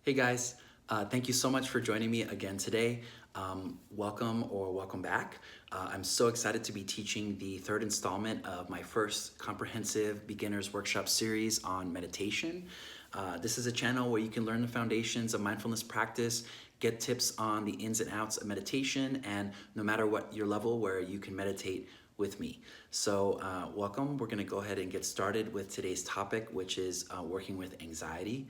Hey guys, thank you so much for joining me again today. Welcome or welcome back. I'm so excited to be teaching the third installment of my first comprehensive beginners workshop series on meditation. This is a channel where you can learn the foundations of mindfulness practice, get tips on the ins and outs of meditation, and no matter what your level, where you can meditate with me. So welcome. We're going to go ahead and get started with today's topic, which is working with anxiety.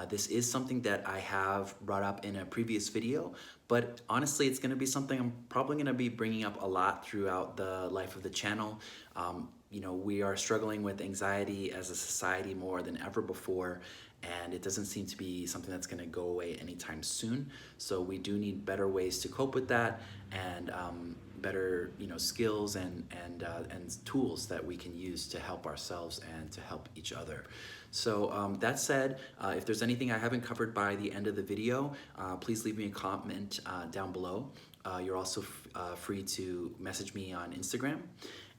This is something that I have brought up in a previous video, but honestly, it's going to be something I'm probably going to be bringing up a lot throughout the life of the channel. We are struggling with anxiety as a society more than ever before, and it doesn't seem to be something that's going to go away anytime soon. So we do need better ways to cope with that, and better skills and tools that we can use to help ourselves and to help each other. So that said, if there's anything I haven't covered by the end of the video, please leave me a comment down below. You're also free to message me on Instagram.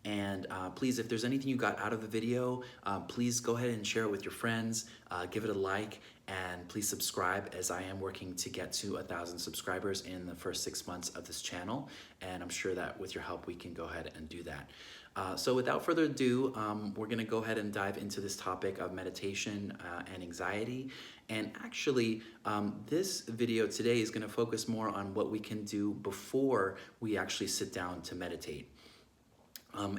And please, if there's anything you got out of the video, please go ahead and share it with your friends, give it a like, and please subscribe, as I am working to get to 1,000 subscribers in the first 6 months of this channel. And I'm sure that with your help, we can go ahead and do that. So without further ado, we're gonna go ahead and dive into this topic of meditation and anxiety. And actually, this video today is gonna focus more on what we can do before we actually sit down to meditate.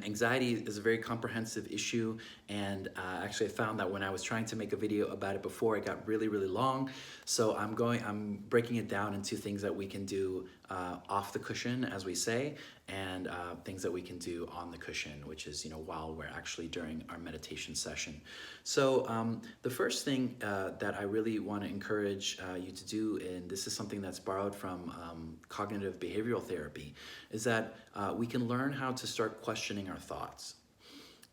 Anxiety is a very comprehensive issue, and actually I found that when I was trying to make a video about it before, it got really long. So I'm breaking it down into things that we can do off the cushion, as we say, and things that we can do on the cushion, which is while we're actually during our meditation session. So the first thing that I really want to encourage you to do, and this is something that's borrowed from cognitive behavioral therapy, is that we can learn how to start questioning our thoughts.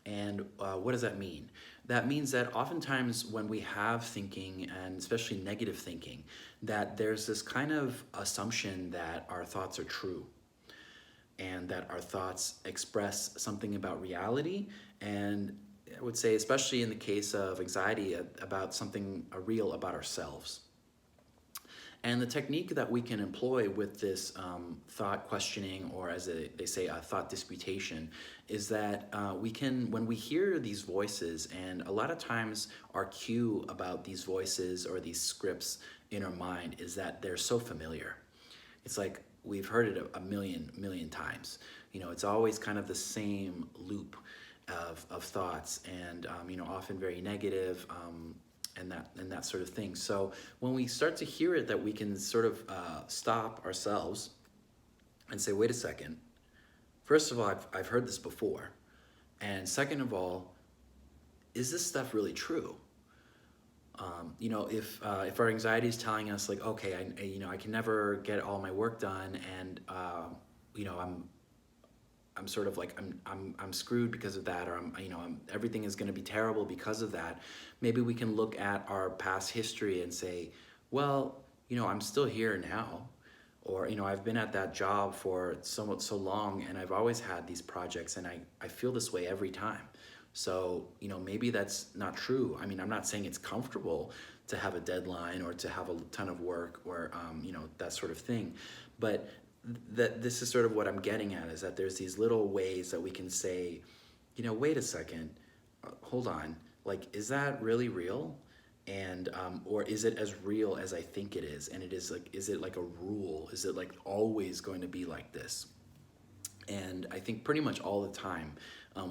And what does that mean? That means that oftentimes when we have thinking, and especially negative thinking, that there's this kind of assumption that our thoughts are true and that our thoughts express something about reality, and I would say, especially in the case of anxiety, about something real about ourselves. And the technique that we can employ with this thought questioning, or as they say, thought disputation, is that we can, when we hear these voices, and a lot of times our cue about these voices or these scripts in our mind is that they're so familiar. It's like we've heard it a million times. It's always kind of the same loop of thoughts, and often very negative, and that sort of thing. So when we start to hear it, that we can sort of stop ourselves and say, wait a second. First of all, I've heard this before, and second of all, is this stuff really true? If our anxiety is telling us like, okay, I can never get all my work done, and I'm sort of like I'm screwed because of that, or everything is going to be terrible because of that. Maybe we can look at our past history and say, well, I'm still here now, or I've been at that job for so long, and I've always had these projects, and I feel this way every time. So maybe that's not true. I mean, I'm not saying it's comfortable to have a deadline or to have a ton of work, or that sort of thing, but that this is sort of what I'm getting at, is that there's these little ways that we can say, wait a second, hold on, like, is that really real? And or is it as real as I think it is? And is it like a rule? Is it like always going to be like this? And I think pretty much all the time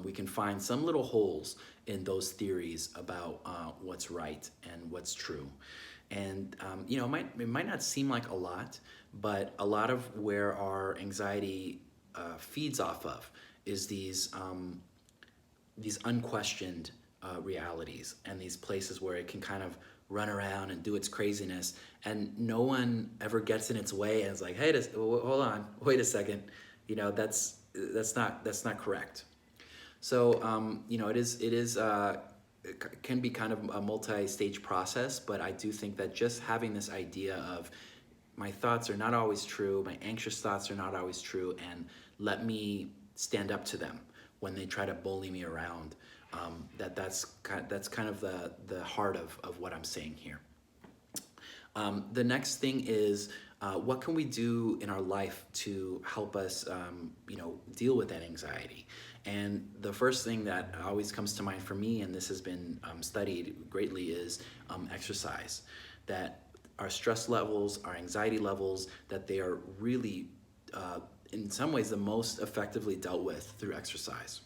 we can find some little holes in those theories about what's right and what's true. And it might not seem like a lot, but a lot of where our anxiety feeds off of is these unquestioned realities, and these places where it can kind of run around and do its craziness, and no one ever gets in its way and is like, hey, hold on, wait a second, that's not correct. So it can be kind of a multi-stage process, but I do think that just having this idea of my thoughts are not always true, my anxious thoughts are not always true, and let me stand up to them when they try to bully me around, that's kind of the heart of what I'm saying here. The next thing is, what can we do in our life to help us, deal with that anxiety? And the first thing that always comes to mind for me, and this has been studied greatly, is exercise. That our stress levels, our anxiety levels, that they are really, in some ways, the most effectively dealt with through exercise.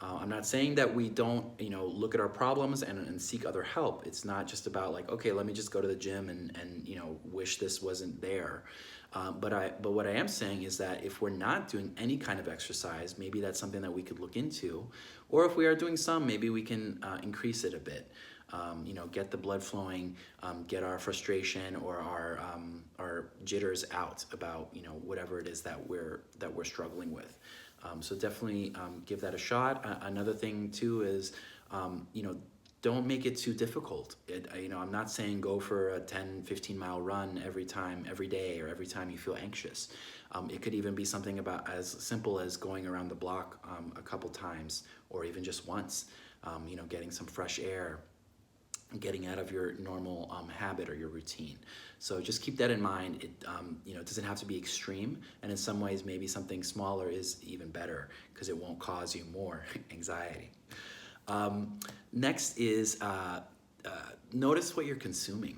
I'm not saying that we don't, look at our problems and seek other help. It's not just about like, okay, let me just go to the gym and wish this wasn't there. But what I am saying is that if we're not doing any kind of exercise, maybe that's something that we could look into. Or if we are doing some, maybe we can increase it a bit. Get the blood flowing, get our frustration or our jitters out about whatever it is that we're struggling with. So definitely give that a shot. Another thing too is, don't make it too difficult. I'm not saying go for a 10, 15-mile run every day, or every time you feel anxious. It could even be something about as simple as going around the block a couple times, or even just once, getting some fresh air, getting out of your normal habit or your routine. So just keep that in mind. It doesn't have to be extreme, and in some ways maybe something smaller is even better because it won't cause you more anxiety. Next is notice what you're consuming.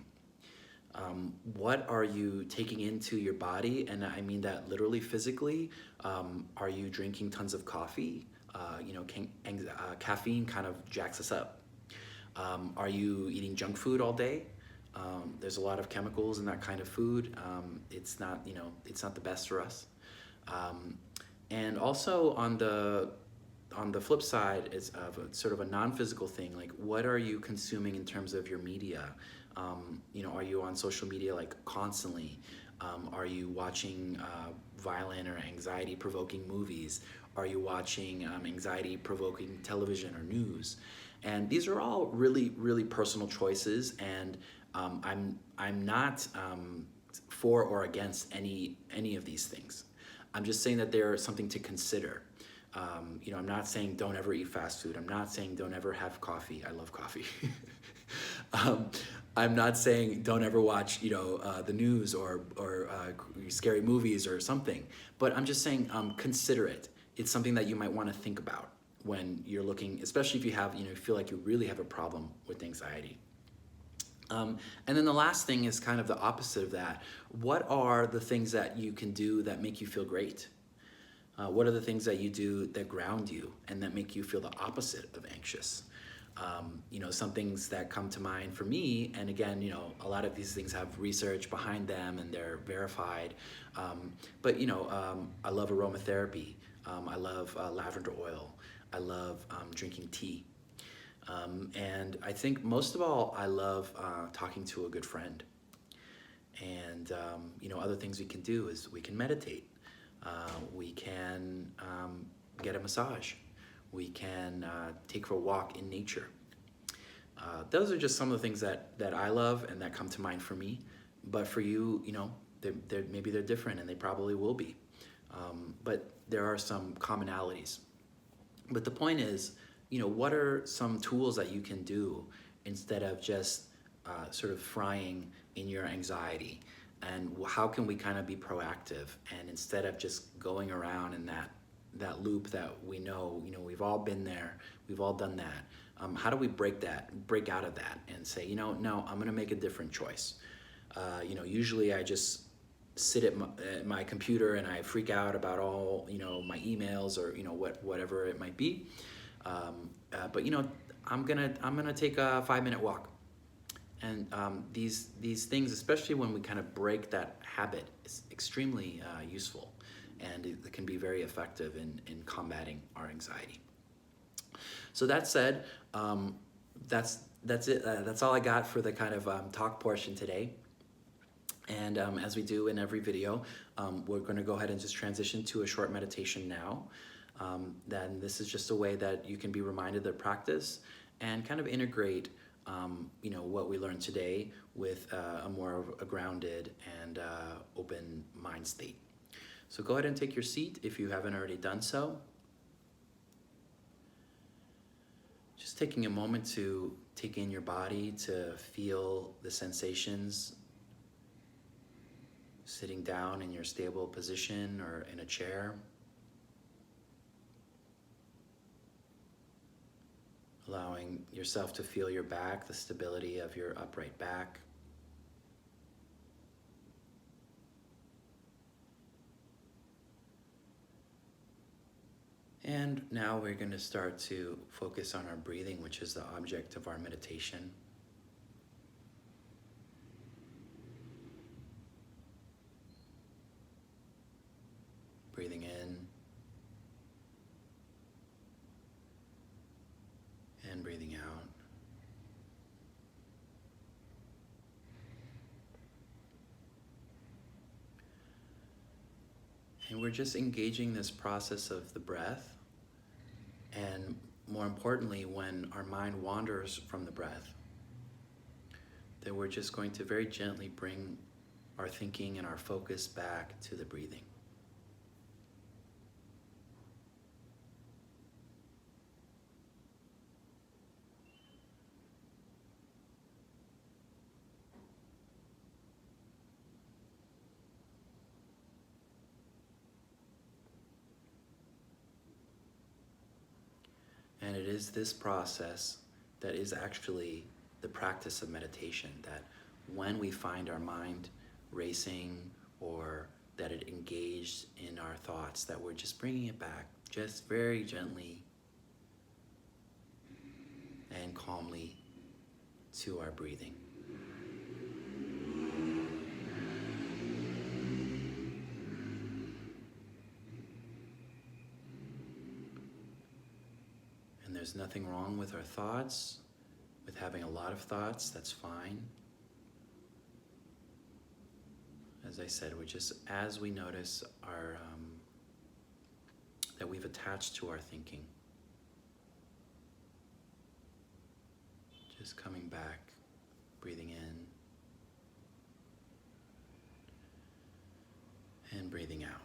What are you taking into your body? And I mean that literally, physically. Are you drinking tons of coffee? Caffeine kind of jacks us up. Are you eating junk food all day? There's a lot of chemicals in that kind of food. It's not the best for us. And also on the flip side is of sort of a non-physical thing. Like, what are you consuming in terms of your media? Are you on social media like constantly? Are you watching violent or anxiety-provoking movies? Are you watching anxiety-provoking television or news? And these are all really, really personal choices, and I'm not for or against any of these things. I'm just saying that they're something to consider. I'm not saying don't ever eat fast food. I'm not saying don't ever have coffee. I love coffee. I'm not saying don't ever watch the news or scary movies or something. But I'm just saying consider it. It's something that you might want to think about when you're looking, especially if you have, feel like you really have a problem with anxiety. And then the last thing is kind of the opposite of that. What are the things that you can do that make you feel great? What are the things that you do that ground you and that make you feel the opposite of anxious? Some things that come to mind for me, and again, a lot of these things have research behind them and they're verified. But I love aromatherapy. I love lavender oil. I love drinking tea. And I think most of all, I love talking to a good friend. And, other things we can do is we can meditate. We can get a massage. We can take for a walk in nature. Those are just some of the things that I love and that come to mind for me. But for you, maybe they're different, and they probably will be. But there are some commonalities. But the point is, what are some tools that you can do instead of just sort of frying in your anxiety? And how can we kind of be proactive? And instead of just going around in that loop that we know, we've all been there, we've all done that. How do we break out of that and say, no, I'm going to make a different choice. Usually I just sit at my computer and I freak out about all, my emails or, whatever it might be. But I'm gonna take a 5-minute walk. And these things, especially when we kind of break that habit, is extremely useful, and it can be very effective in combating our anxiety. So that said, that's it. That's all I got for the kind of talk portion today. And as we do in every video, we're going to go ahead and just transition to a short meditation now. Then this is just a way that you can be reminded of practice and kind of integrate what we learned today with a more of a grounded and open mind state. So go ahead and take your seat if you haven't already done so. Just taking a moment to take in your body, to feel the sensations sitting down in your stable position or in a chair. Allowing yourself to feel your back, the stability of your upright back. And now we're going to start to focus on our breathing, which is the object of our meditation. Breathing in and breathing out. And we're just engaging this process of the breath. And more importantly, when our mind wanders from the breath, then we're just going to very gently bring our thinking and our focus back to the breathing. And it is this process that is actually the practice of meditation, that when we find our mind racing or that it engaged in our thoughts, that we're just bringing it back just very gently and calmly to our breathing. And there's nothing wrong with our thoughts, with having a lot of thoughts. That's fine. As I said, we're just, as we notice our that we've attached to our thinking, just coming back, breathing in and breathing out.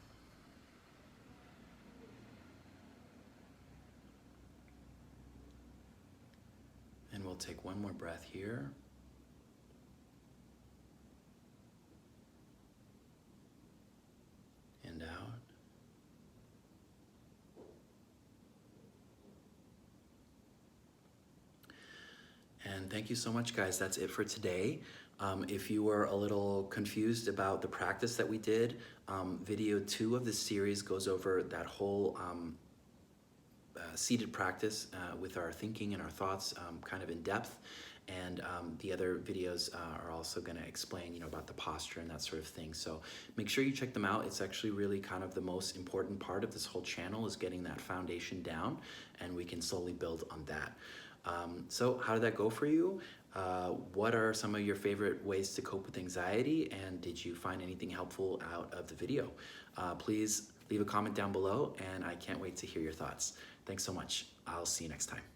And we'll take one more breath here. And out. And thank you so much, guys. That's it for today. If you were a little confused about the practice that we did, video 2 of this series goes over that whole seated practice with our thinking and our thoughts kind of in depth. And the other videos are also going to explain, about the posture and that sort of thing. So make sure you check them out. It's actually really kind of the most important part of this whole channel, is getting that foundation down, and we can slowly build on that. So how did that go for you? What are some of your favorite ways to cope with anxiety? And did you find anything helpful out of the video? Please leave a comment down below, and I can't wait to hear your thoughts. Thanks so much. I'll see you next time.